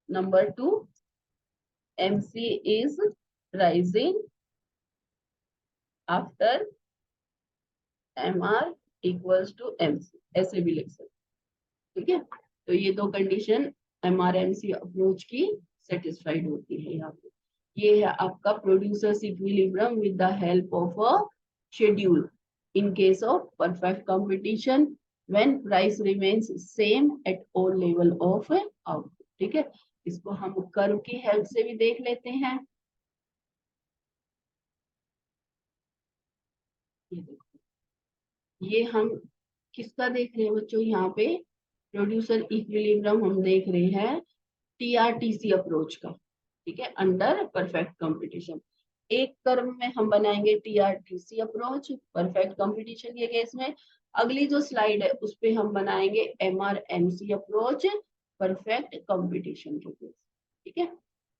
number two M C is rising after M R equals to M C, ऐसे भी लिख सकते। ठीक है, तो ये दो condition M R M C approach की सेटिस्फाइड होती है यहाँ पे। ये है आपका producers equilibrium with the help of a schedule in case of perfect competition when price remains same at all level of output. ठीक है, इसको हम कर्व की हेल्प से भी देख लेते हैं। ये देखो, ये हम किसका देख रहे हैं बच्चों, यहाँ पे प्रोड्यूसर इक्विलिब्रियम हम देख रहे हैं टीआरटीसी अप्रोच का। ठीक है, अंडर परफेक्ट कंपटीशन। एक कर्व में हम बनाएंगे टीआरटीसी अप्रोच परफेक्ट कंपटीशन के केस में, अगली जो स्लाइड है उस पे हम बनाएंगे एमआरएमसी अप्रोच परफेक्ट कंपटीशन के केस। ठीक है,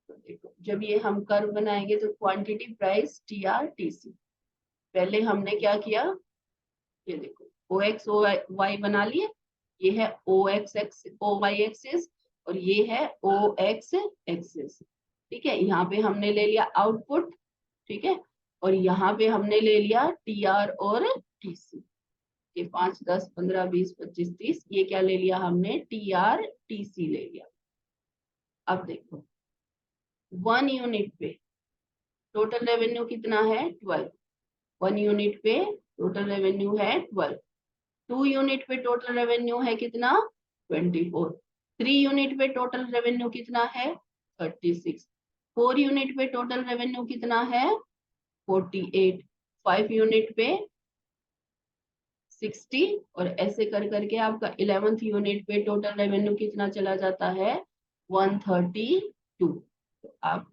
तो देखो जब ये हम कर्व बनाएंगे तो क्वांटिटी प्राइस टीआरटीसी, पहले हमने क्या किया, ये देखो ओ एक्स ओ वाई बना लिए, ये है O X X O Y axis और ये है ओ एक्स एक्सिस। ठीक है, यहाँ पे हमने ले लिया आउटपुट। ठीक है, और यहाँ पे हमने ले लिया टी आर और टी सी, ये 5 10 15 20 25 30, ये क्या ले लिया हमने, टी आर टी सी ले लिया। अब देखो 1 यूनिट पे टोटल रेवेन्यू कितना है 12, 1 यूनिट पे टोटल रेवेन्यू है 12। 2 यूनिट पे टोटल रेवेन्यू है कितना 24। 3 यूनिट पे टोटल रेवेन्यू कितना है 36। 4 यूनिट पे टोटल रेवेन्यू कितना है 48। 5 यूनिट पे 60 और ऐसे कर करके आपका 11th यूनिट पे टोटल रेवेन्यू कितना चला जाता है 132। तो आप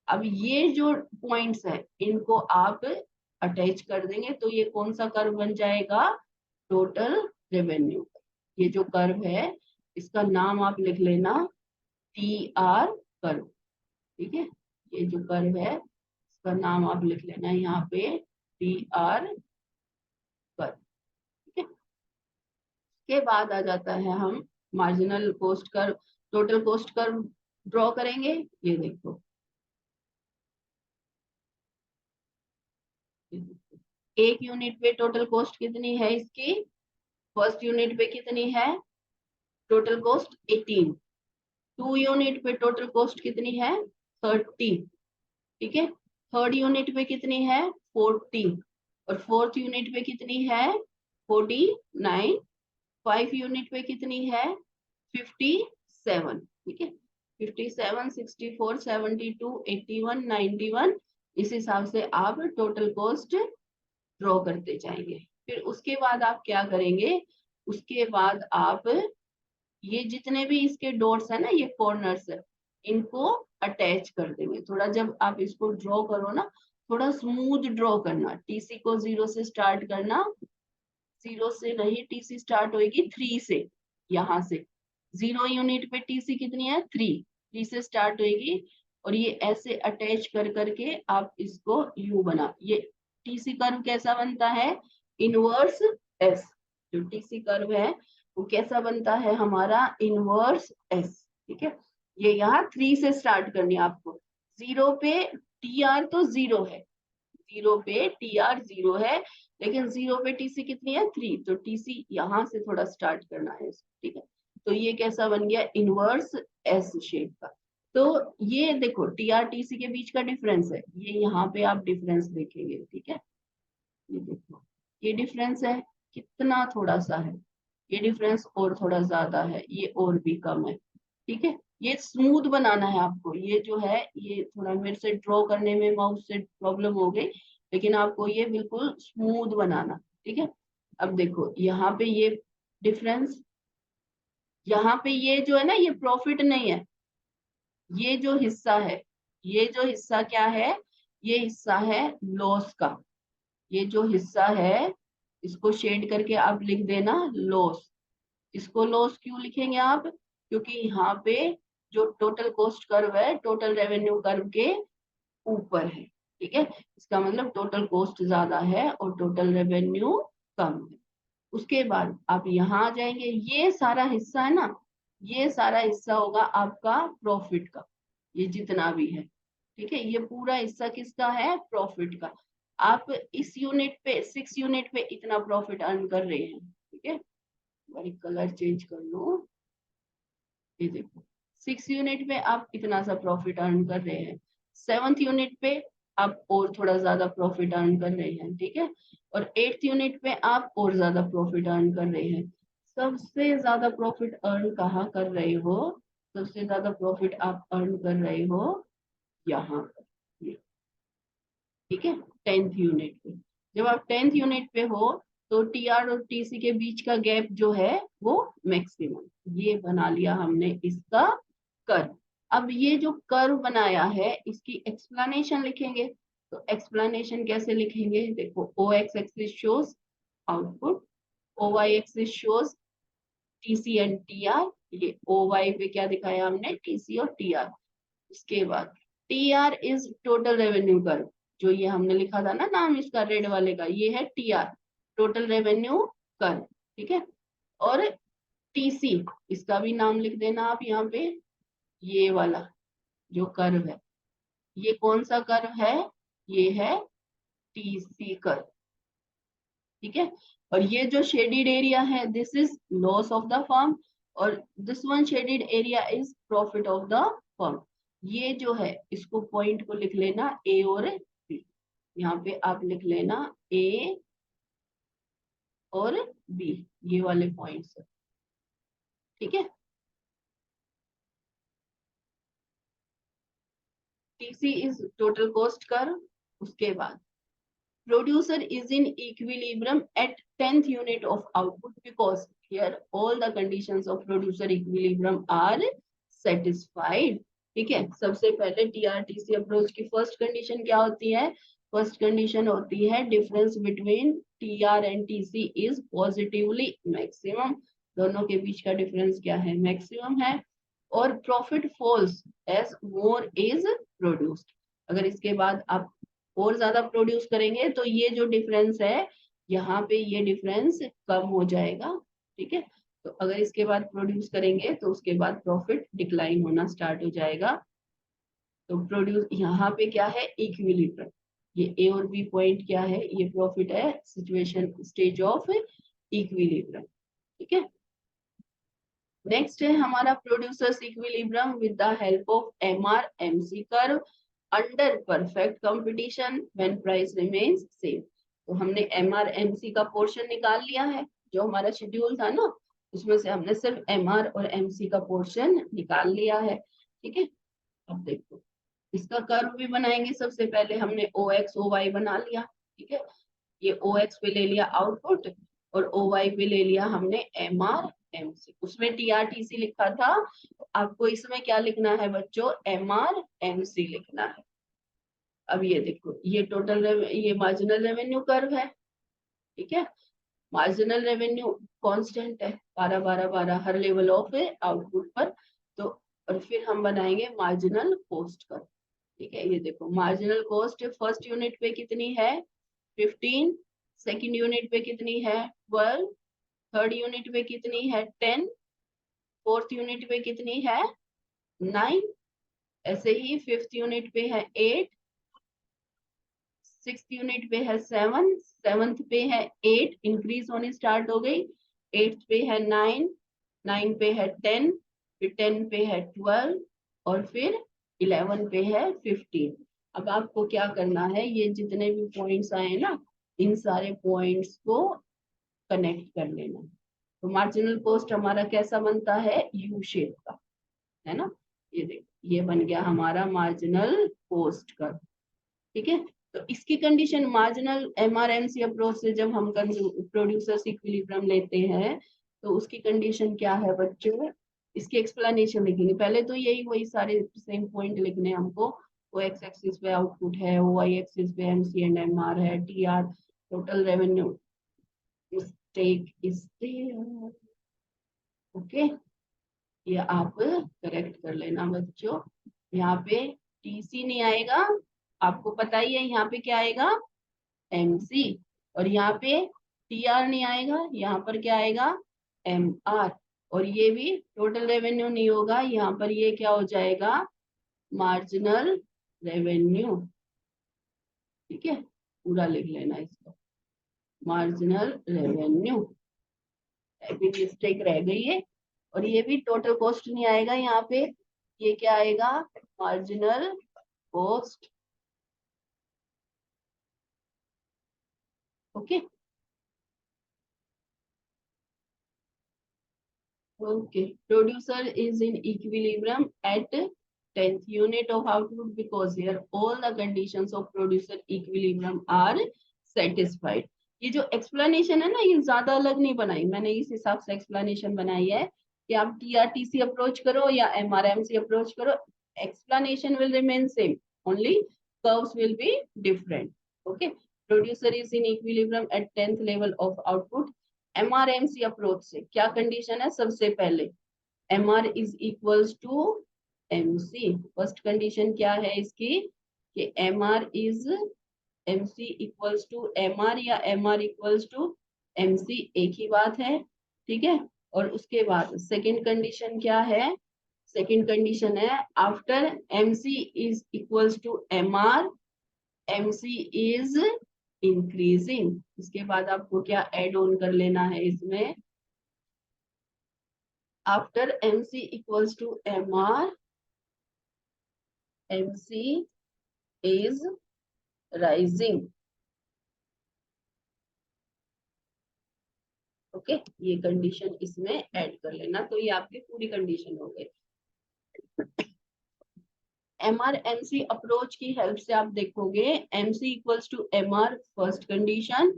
अब ये जो पॉइंट्स है इनको आप अटैच कर देंगे तो ये कौन सा कर्व बन जाएगा टोटल रेवेन्यू। ये जो कर्व है इसका नाम आप लिख लेना TR कर्व। ठीक है, ये जो कर्व है इसका नाम आप लिख लेना यहाँ पे TR कर्व। ठीक है, के बाद आ जाता है हम marginal cost curve, total cost curve draw करेंगे। ये देखो, एक यूनिट पे टोटल कॉस्ट कितनी है इसकी, फर्स्ट यूनिट पे कितनी है टोटल कॉस्ट 18। 2 यूनिट पे टोटल कॉस्ट कितनी है 30। ठीक है, थर्ड यूनिट पे कितनी है 40 और फोर्थ यूनिट पे कितनी है 49। 5 यूनिट पे कितनी है 57। ठीक है, 57, 64, 72, 81, 91, इस हिसाब से आप टोटल कॉस्ट ड्रॉ करते जाएंगे। फिर उसके बाद आप क्या करेंगे, उसके बाद आप ये जितने भी इसके डॉट्स है ना, ये कॉर्नर्स है, इनको अटैच कर देंगे। थोड़ा जब आप इसको ड्रॉ करो ना, थोड़ा स्मूथ ड्रॉ करना। टीसी को 0 से स्टार्ट करना, 0 से नहीं, टीसी स्टार्ट होगी 3 से। यहाँ से 0 यूनिट पे टीसी कितनी है 3 से स्टार्ट होगी और ये ऐसे अटैच कर करके आप इसको यू बना। ये टीसी कर्व कैसा बनता है इनवर्स एस। जो टीसी कर्व है वो कैसा बनता है हमारा इनवर्स एस। ठीक है, ये यहाँ 3 से स्टार्ट करनी है आपको। 0 पे टीआर तो 0 है, 0 पे टीआर 0 है, लेकिन 0 पे टीसी कितनी है 3, तो टीसी यहाँ से थोड़ा स्टार्ट करना है इसको। ठीक है, तो ये कैसा बन गया इनवर्स एस शेप का। तो ये देखो टीआर टीसी के बीच का डिफरेंस है, ये यहाँ पे आप डिफरेंस देखेंगे। ठीक है, ये देखो ये डिफरेंस है कितना थोड़ा सा है, ये डिफरेंस और थोड़ा ज्यादा है, ये और भी कम है। ठीक है, ये स्मूथ बनाना है आपको। ये जो है ये थोड़ा मेरे से ड्रॉ करने में माउस से प्रॉब्लम हो गई, लेकिन आपको ये बिल्कुल स्मूथ बनाना। ठीक है, अब देखो यहाँ पे ये डिफरेंस, यहाँ पे ये जो है ना ये प्रॉफिट नहीं है, ये जो हिस्सा है, ये जो हिस्सा क्या है, ये हिस्सा है लॉस का। ये जो हिस्सा है इसको शेड करके आप लिख देना लॉस। इसको लॉस क्यों लिखेंगे आप, क्योंकि यहाँ पे जो टोटल कॉस्ट कर्व है टोटल रेवेन्यू कर्व के ऊपर है। ठीक है, इसका मतलब टोटल कॉस्ट ज्यादा है और टोटल रेवेन्यू कम है। उसके बाद आप यहाँ आ जाएंगे, ये सारा हिस्सा है ना, ये सारा हिस्सा होगा आपका प्रॉफिट का, ये जितना भी है। ठीक है, ये पूरा हिस्सा किसका है प्रॉफिट का। आप इस यूनिट पे 6 यूनिट पे इतना प्रॉफिट अर्न कर रहे हैं। ठीक है, भाई कलर चेंज कर लो, ये देखो 6 यूनिट पे आप इतना सा प्रॉफिट अर्न कर रहे हैं, 7th यूनिट पे आप और थोड़ा ज्यादा प्रॉफिट अर्न कर रहे हैं। ठीक है, और 8th यूनिट पे आप और ज्यादा प्रॉफिट अर्न कर रहे हैं। सबसे ज्यादा प्रॉफिट अर्न कहाँ कर रहे हो, सबसे ज्यादा प्रॉफिट आप अर्न कर रहे हो यहाँ पर। ठीक है, 10th यूनिट पे। जब आप 10th यूनिट पे हो तो टीआर और टीसी के बीच का गैप जो है वो मैक्सिमम, ये बना लिया हमने इसका कर्व। अब ये जो कर्व बनाया है इसकी एक्सप्लेनेशन लिखेंगे। तो एक्सप्लेनेशन कैसे लिखेंगे, देखो O X axis shows output, O Y axis shows TC and TR. ये ओ वाई पे क्या दिखाया हमने टीसी और टीआर। उसके बाद TR is total revenue curve, जो ये हमने लिखा था ना नाम इसका रेड वाले का, ये है टीआर टोटल रेवेन्यू कर्व। ठीक है, और टीसी इसका भी नाम लिख देना आप यहाँ पे, ये वाला जो कर्व है ये कौन सा कर्व है, ये है टीसी कर्व। ठीक है, और ये जो शेडिड एरिया है this is loss of the firm और this one shaded area is profit of the firm. ये जो है इसको पॉइंट को लिख लेना ए, और बी। यहाँ पे आप लिख लेना ए, और बी, ये वाले पॉइंट्स। ठीक है। TC is total cost curve. उसके बाद producer is in equilibrium at 10th unit of output because here all the conditions of producer equilibrium are satisfied। ठीक है, सबसे पहले टीआरटीसी अप्रोच की फर्स्ट कंडीशन क्या होती है? फर्स्ट कंडीशन होती है difference between TR and TC is positively maximum. दोनों के बीच का डिफरेंस क्या है? मैक्सिमम है। और profit falls as more is produced. अगर इसके बाद आप और ज्यादा प्रोड्यूस करेंगे तो ये जो डिफरेंस है यहाँ पे ये डिफरेंस कम हो जाएगा। ठीक है, तो अगर इसके बाद प्रोड्यूस करेंगे तो उसके बाद प्रॉफिट डिक्लाइन होना स्टार्ट हो जाएगा। तो प्रोड्यूस यहाँ पे क्या है? इक्विलिब्रियम। ये ए और बी पॉइंट क्या है? ये प्रॉफिट है सिचुएशन स्टेज ऑफ इक्विलिब्रियम। ठीक है। नेक्स्ट है हमारा producers equilibrium with the help of MR MC curve under perfect competition when price remains same. तो हमने एमआर एमसी का पोर्शन निकाल लिया है, जो हमारा शेड्यूल था ना उसमें से हमने सिर्फ एमआर और एमसी का पोर्शन निकाल लिया है। ठीक है, अब देखो इसका कर्व भी बनाएंगे। सबसे पहले हमने ओ एक्स ओ वाई बना लिया। ठीक है, ये ओ एक्स पे ले लिया आउटपुट और ओ वाई पे ले लिया हमने एम आर एम सी। उसमें टी आर टी सी लिखा था, आपको इसमें क्या लिखना है बच्चों? एम आर एम सी लिखना है। अब ये देखो, ये टोटल ये मार्जिनल रेवेन्यू कर्व है। ठीक है, मार्जिनल रेवेन्यू कांस्टेंट है 12 12 12 हर लेवल ऑफ आउटपुट पर। तो और फिर हम बनाएंगे मार्जिनल कॉस्ट कर्व। ठीक है, ये देखो मार्जिनल कॉस्ट फर्स्ट यूनिट पे कितनी है? 15। सेकंड यूनिट पे कितनी है? 12। थर्ड यूनिट पे कितनी है? 10। फोर्थ यूनिट पे कितनी है? 9। ऐसे ही फिफ्थ यूनिट पे है 8। सिक्स यूनिट पे है 7। सेवंथ पे है 8, इंक्रीज होनी स्टार्ट हो गई। एट्थ पे है 9। 9 पे है 10। फिर 10 पे है 12 और फिर 11 पे है 15। अब आपको क्या करना है? ये जितने भी पॉइंट्स आए ना इन सारे पॉइंट्स को कनेक्ट कर लेना। तो मार्जिनल कॉस्ट हमारा कैसा बनता है? यू शेप का, है ना। ये देखो ये बन गया हमारा मार्जिनल कॉस्ट का। ठीक है, तो इसकी कंडीशन मार्जिनल एमआरएमसी अप्रोच से जब हम प्रोड्यूसर्स इक्विलिब्रियम लेते हैं तो उसकी कंडीशन क्या है बच्चों? इसकी एक्सप्लेनेशन लिखेंगे। पहले तो यही वही सारे सेम पॉइंट लिखने हैं हमको। ओ एक्स एक्सिस पे आउटपुट है, ओ वाई एक्सिस पे एमसी एंड एमआर है, T R total revenue stake is okay. ये आप करेक्ट कर लेना बच्चों। यहाँ पे टीसी नहीं आएगा, आपको पता ही है यहाँ पे क्या आएगा? एमसी। और यहाँ पे टीआर नहीं आएगा, यहाँ पर क्या आएगा? एमआर। और ये भी टोटल रेवेन्यू नहीं होगा, यहाँ पर ये क्या हो जाएगा? Marginal revenue. ठीक है, पूरा लिख लेना इसको, मार्जिनल रेवेन्यू। मिस्टेक रह गई है। और ये भी टोटल कॉस्ट नहीं आएगा यहाँ पे, ये क्या आएगा? Marginal cost. Okay okay, producer is in equilibrium at 10th unit of output because here all the conditions of producer equilibrium are satisfied। ये जो एक्सप्लेनेशन है ना ये ज्यादा अलग नहीं बनाई मैंने, इस हिसाब से एक्सप्लेनेशन बनाई है कि आप टीआरटीसी अप्रोच करो या एमआरएमसी अप्रोच करो, explanation will remain same, only curves will be different। okay, producer is in equilibrium at 10th level of output। MRMC approach से क्या कंडीशन है? सबसे पहले MR is equals to MC. First condition क्या है इसकी? कि MR is MC equals to MR या एमआर इक्वल्स टू एमसी, एक ही बात है। ठीक है, और उसके बाद सेकंड कंडीशन क्या है? सेकंड कंडीशन है after MC is equals to MR MC is increasing. इसके बाद आपको क्या ऐड ऑन कर लेना है इसमें? After MC equals to MR MC is rising. Okay, ये कंडीशन इसमें ऐड कर लेना, तो ये आपकी पूरी कंडीशन हो गई। MRMC अप्रोच की हेल्प से आप देखोगे MC equals to MR first condition,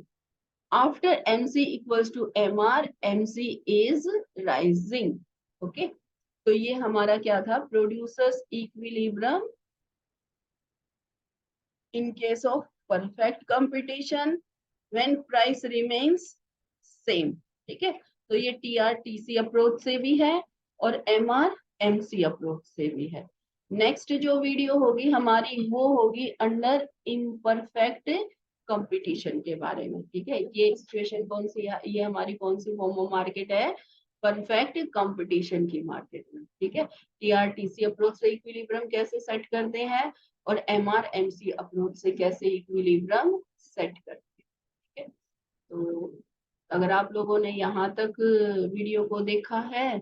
after MC equals to MR MC is rising. Okay, तो ये हमारा क्या था, producers equilibrium in case of perfect competition when price remains same. ठीक है, तो ये TRTC अप्रोच से भी है और MRMC अप्रोच से भी है। नेक्स्ट जो वीडियो होगी हमारी वो होगी अंडर इम्परफेक्ट कंपटीशन के बारे में। ठीक है, ये सिचुएशन कौन सी है, ये हमारी कौन सी होमो मार्केट है, परफेक्ट कंपटीशन की मार्केट में। ठीक है, TRTC अप्रोच से इक्विलिब्रियम कैसे सेट करते हैं और MRMC अप्रोच से कैसे इक्विलिब्रियम सेट करते हैं। ठीक है, तो अगर आप लोगों ने यहाँ तक वीडियो को देखा है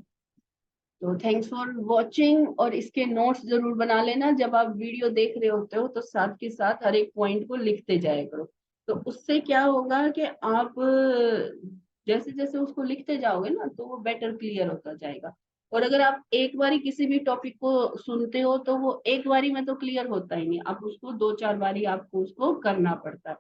तो थैंक्स फॉर वॉचिंग, और इसके नोट्स जरूर बना लेना। जब आप वीडियो देख रहे होते हो तो साथ के साथ हर एक पॉइंट को लिखते जाया करो, तो उससे क्या होगा कि आप जैसे जैसे उसको लिखते जाओगे ना तो वो बेटर क्लियर होता जाएगा। और अगर आप एक बारी किसी भी टॉपिक को सुनते हो तो वो एक बारी में तो क्लियर होता ही नहीं, आप उसको 2-4 बारी आपको उसको करना पड़ता है।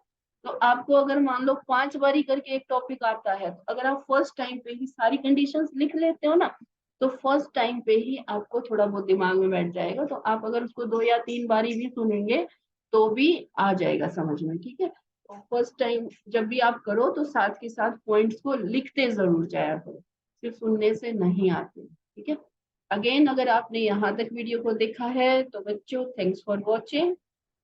तो आपको अगर मान लो 5 बारी करके एक टॉपिक आता है, तो अगर आप फर्स्ट टाइम पे ही सारी कंडीशंस लिख लेते हो ना, तो फर्स्ट टाइम पे ही आपको थोड़ा बहुत दिमाग में बैठ जाएगा। तो आप अगर उसको 2 या 3 बारी भी सुनेंगे तो भी आ जाएगा समझ में। ठीक है, तो फर्स्ट टाइम जब भी आप करो तो साथ के साथ पॉइंट्स को लिखते जरूर जाया करो, सिर्फ सुनने से नहीं आते। ठीक है, अगेन अगर आपने यहाँ तक वीडियो को देखा है तो बच्चों थैंक्स फॉर वॉचिंग।